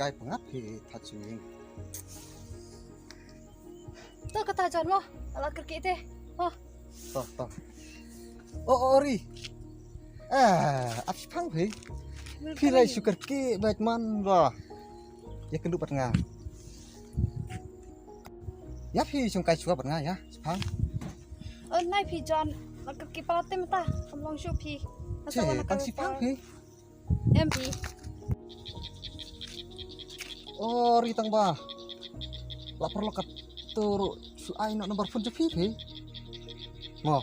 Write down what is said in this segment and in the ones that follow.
kai pengap he tajuing. Tuh kata John mo, ala kerki teh. Oh. Toh. Oh ori. Apsi pang he. Pilai sugar ki baik man lah. Ya kendu patengah. Ya phi chung kai chua patengah ya, pang. Nai phi John, ala kerki pala tem ta, kamlong shu phi. Cek, kan si pang he. MP. Oh, ritang ba. Lapor lokat turu su ai no nomor phone jepi he. Mo.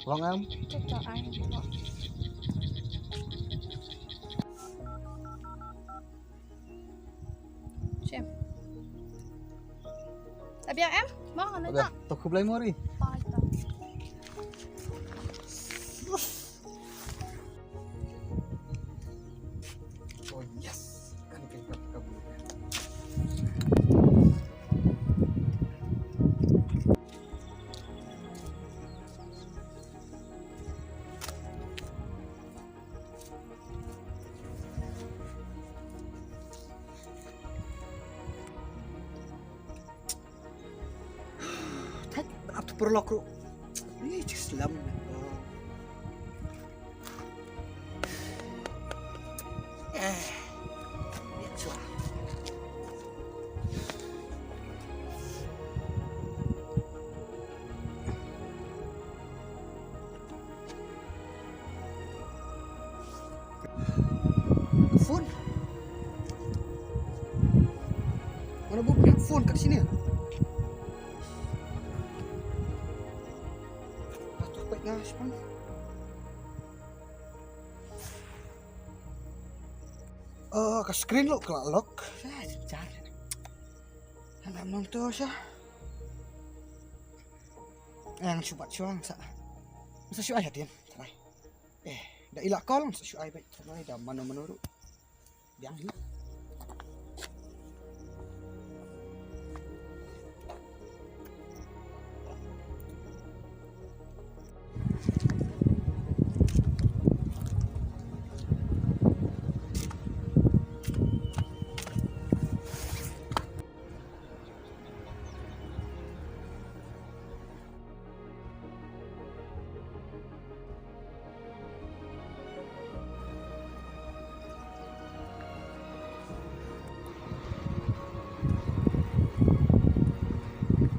Long am. Cocok ai. Xem. Biar em, mau kan Oke, toko belai mori. Oh yes, kan kita kabur. Apa perlu kru? Ini Islam. Phone. Mana buka phone kat sini? Atuh baik ngas pun. Ke screen lo kelak. Cari. Alam nong tu sah. Yang cuba cuang sa. Masa syuai hadian, terai. Dah ilak kol, masa syuai baik. Terai dah mana-mana ru. Biang ni.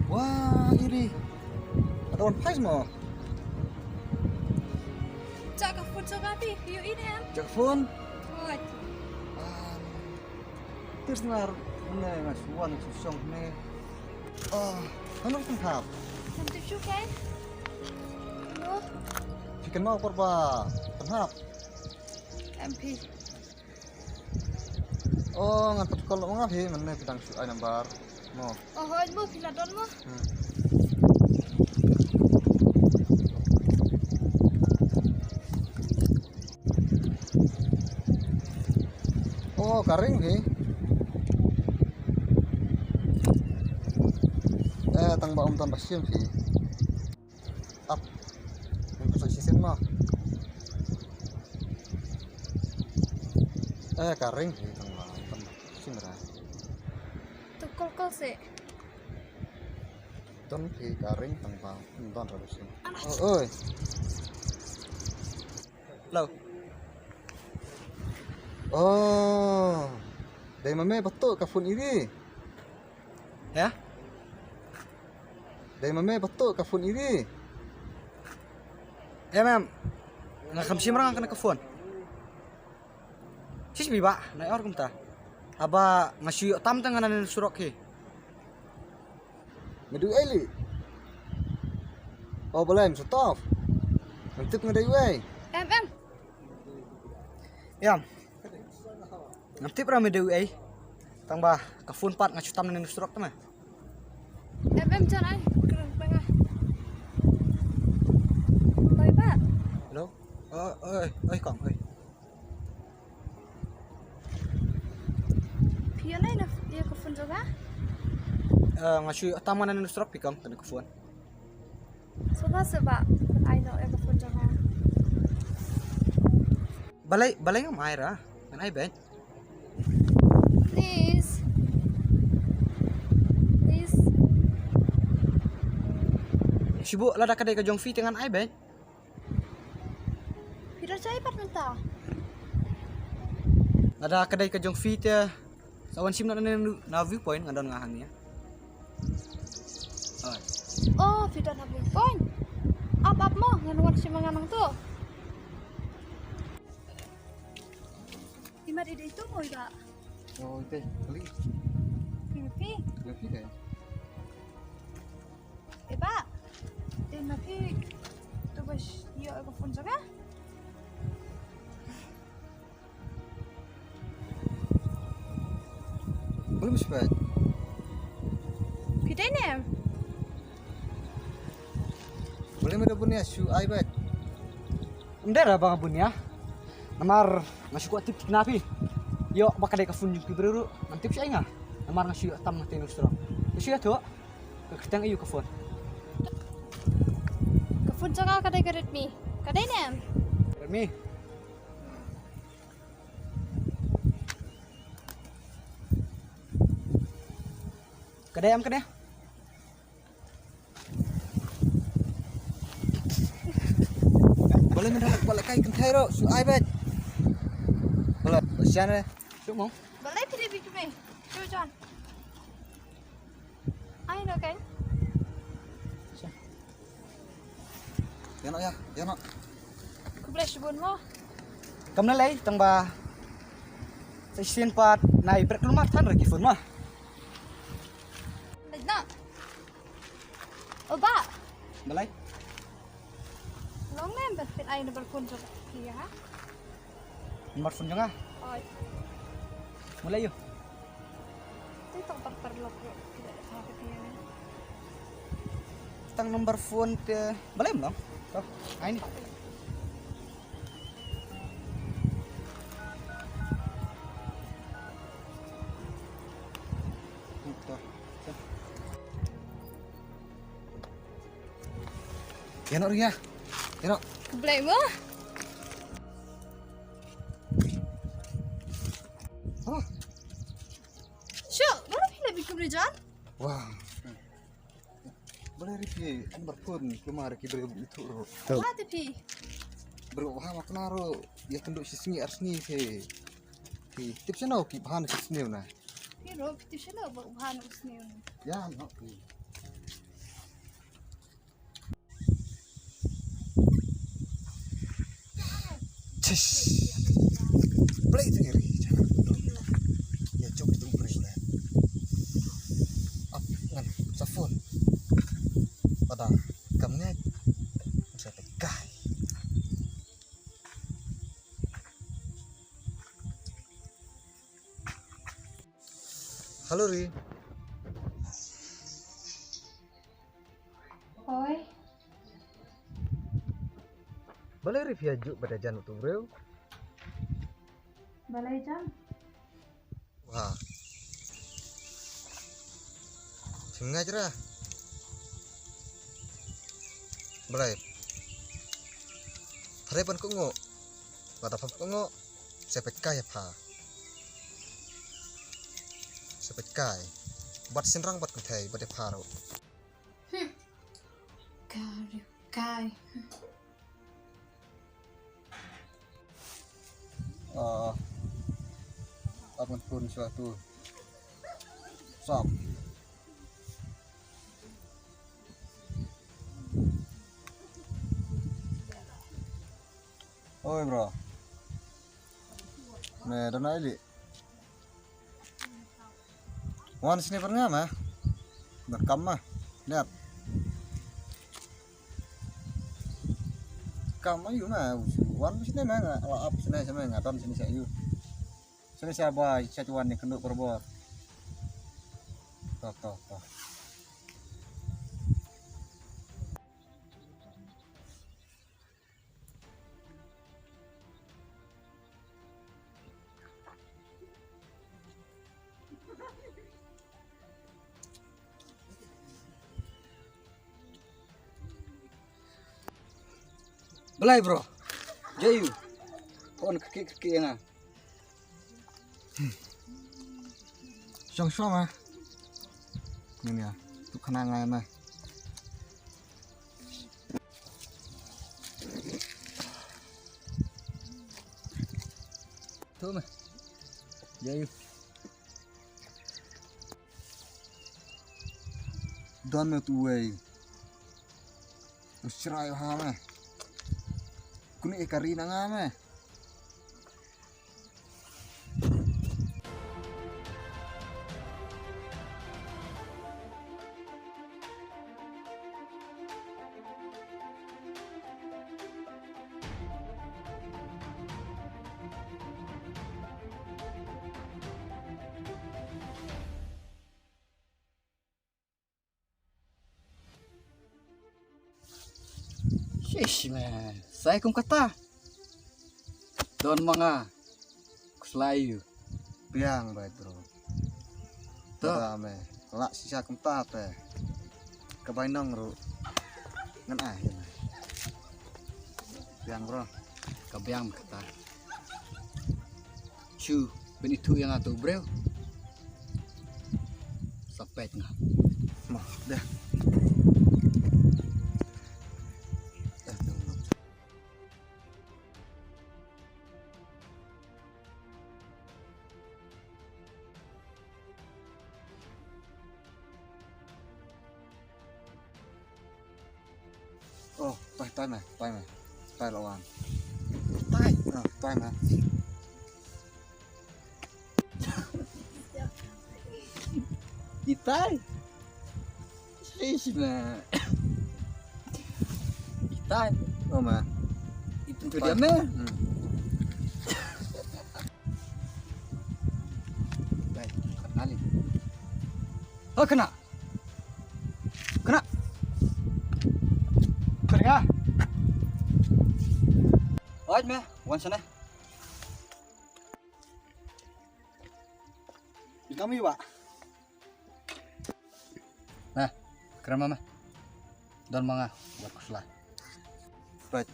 Wah, ini ada orang pais mo. Cak ka phone cak ati, yuk ini em. Jak phone. Thôi. Terus ngar, mana mas wan susong ne. Ano kung hap? Cantik shu kan? Loh, Chicken mau korba, penhap. MP. Oh, ngantuk kalau ngap he, mana bidang su ai nambar. Mo. Oh, hoi mo piladon mo. Oh, karing he. Tang ba tan basim he. Up. Untuk sisen mah. Karing he tang ba tan basim ra. Tukol se. Ton he karing tang ba tan ra basim. Oh, oi. Hello. Oh, dari mame betul kafun ini, ya? Dari mame betul kafun ini, ya mem, nggak kamsi merang kena kafun. Sis biba, naik orang ta, aba ngasih tam tanganan surok he. Ngadu eli, oh boleh, stop. Nanti ngadu eli. Em. Ya. Nanti pernah medewi ai. Tang bah ka phone pat ngacutam nang strok tama. Em John ai, kereng pengah. Bye Pak. Hello. Oi kong oi. Pion ai na dia ka phone juga. Ngacu taman nang strok pikam kana ka phone. Sebab ai no em ka phone juga. balay nga Myra. Kan ay bet. Please. Please. Sibu lada kadai ka jong fit dengan ay bet. Pira cai pat mata. Lada kadai ka jong fit sawan sim na viewpoint ngadon nga hangnya. Ay. Oh, pira na point. Up mo nganuan si manganang tu. Di mari itu mo ida. Oh, teh, kali. Pipi. Lebih deh. Iba. Di mari tu bas yo aku phone jaga. Belum sepet. Pira ni? Boleh ada punya su ay bet. Ndera bang punya. Namar ngasih kuat tip napi. Yo bakal ka funjung ki beru nanti siya nga. Namar ngasih tam natin ustro. Siya to. Kakitang iyo ka phone. Ka phone jaga kadai ka Redmi. Kadai ni? Redmi. Kadai am kadai. Boleh mendapat balik kai kentero su ay bet. Boleh, siapa? Cuma. Balai pira bitu me. Tu John. Ai no kan? Ya nak. Ku boleh sebut mo. Kam na lay tang ba. Sa isin pat na ibret lumat tan lagi phone mah. Lejna. Oba. Balai. Long nem bet ai no balkon jaga. Iya. Nomor phone nga. Oi. Mulai yuk. Tu tong terlok tidak sampai dia. Tang nomor phone te balai belum? Toh, ini. Tuh. Ya nak Ria. Ya nak. Ku boleh mo. Oh. Syuk, mana pilih bikin John? Wah. Boleh review nomor phone kemar ki beri itu. Wah, tapi. Bro, wah mak naro ya tunduk sisngi arsni ke. Ki tipsnya no ki bahan sisngi na. Pero tu siya ba uhan usniyo. Ya, no. Play itu ngeri. Ya coba itu play lah. Up ngan sa phone. Pada kamnya saya pegai. Halo Ri. Oi. Boleh review aja pada Jan tu bro. Balai jam. Wah. Sengaja lah. Boleh. Harapan ko ngo. Kata pap ko ngo. Sepekai apa? Sepekai. Buat senrang buat kentai buat paro. Kai. Apapun suatu stop. Oi bro. Nih, dana ini. Wan snipernya mah. Berkam mah. Lihat. Kamu yuk mah. Wan sini mah enggak. Apa sini sama enggak don sini saya yuk. Sini saya bawa cacuan nih kenduk perbot. Toh. Belai bro. Jayu. on kaki nga. Syong mah. Ini ya, tu kenangan mah. Tu mah. Jadi Don me tu way. Usrai ha mah. Kuni ikarina nga mah. Shish man, saya kum kata. Don mga kuslayu. Piang baik bro. Tuh. Ame. Lak sisa kemta teh. Kebainong ru. Ngan akhir. Piang bro. Kabyang kata. Chu, benitu yang atau bro. Sampai nga. Mah, dah. Oh, tay mày, tay lawan. Tai. Tay mày. Itai. Shish man. Itai. Oh mày. Itu tu dia meh. Baik, kenali. Oh kena. Kena. Keringa. Oi meh, wan sana. Kami Pak. Nah, kerama meh. Don mga buat kuslah. Baik.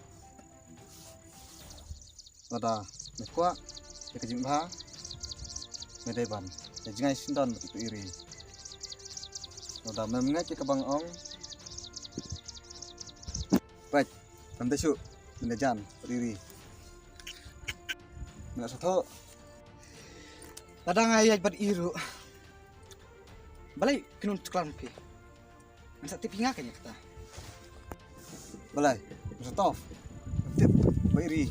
Ada mekwa kejimba. Medeban. Jangan sindan begitu iri. Ada memngai ke bang ong. Baik. Nanti syuk menejan berdiri. Nak satu. Kadang ayat beriru. Balai kenun tukar mpi. Masa tip hingga kanya kata. Balai. Masa tof. Tip beri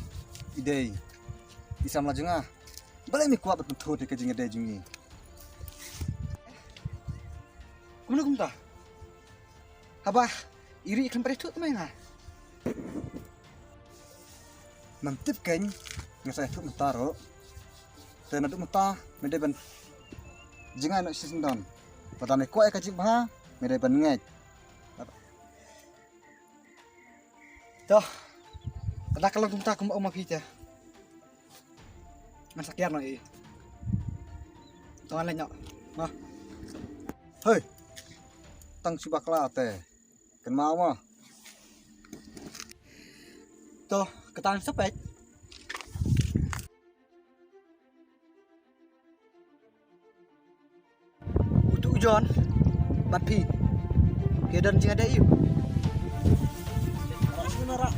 idei. Bisa melajengah. Balai mi kuat betul di kejing idei jingi. Kumana kumta. Habah iri ikan pada tu main ha. Mantip kan ngasai tu mentaro. Tena tu mentah mede ban jingan nak sisendon. Patane kuat kajib ha mede ban ngai. Toh. Kada kalau kumta kum oma pita. Masak yar no i. Tuan lenyok. Nah. Hei. Tang si bakla te. Ken mau mah. Toh, ketan sepet. Untuk John, Batpi, kedan jing ada iu. Sebenarnya